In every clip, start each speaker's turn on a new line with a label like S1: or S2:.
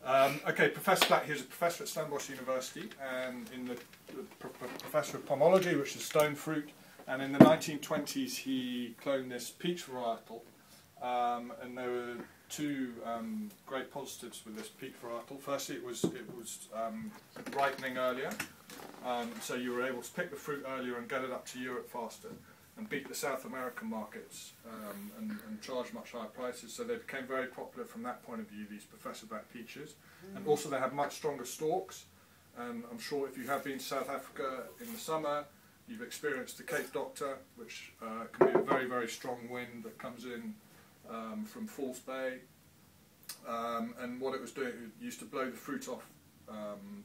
S1: Okay, Professor Black, he was a professor at Stellenbosch University, and in the professor of pomology, which is stone fruit, and in the 1920s he cloned this peach varietal, and there were two great positives with this peach varietal. Firstly, it was ripening earlier, so you were able to pick the fruit earlier and get it up to Europe faster, and beat the South American markets and charge much higher prices. So they became very popular from that point of view, these Professor Black peaches. And also they have much stronger stalks. And I'm sure if you have been to South Africa in the summer, you've experienced the Cape Doctor, which can be a very, very strong wind that comes in from False Bay. And what it was doing, it used to blow the fruit off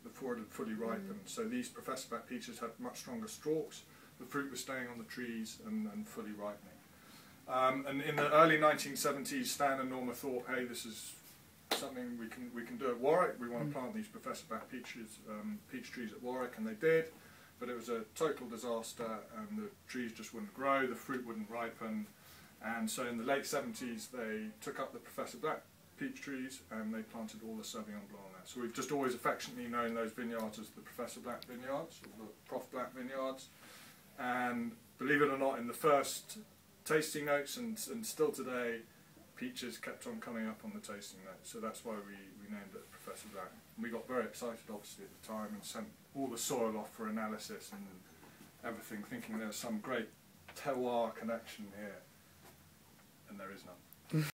S1: before it had fully ripened. So these Professor Black peaches had much stronger stalks. The fruit was staying on the trees and fully ripening. And in the early 1970s, Stan and Norma thought, hey, this is something we can do at Warwick. We want to plant these Professor Black peach trees at Warwick, and they did. But it was a total disaster, and the trees just wouldn't grow, the fruit wouldn't ripen. And so in the late 70s, they took up the Professor Black peach trees and they planted all the Sauvignon Blanc there. So we've just always affectionately known those vineyards as the Professor Black vineyards, or the Prof Black vineyards. And believe it or not, in the first tasting notes and still today, peaches kept on coming up on the tasting notes. So that's why we named it Professor Black. And we got very excited, obviously, at the time and sent all the soil off for analysis and everything, thinking there was some great terroir connection here. And there is none.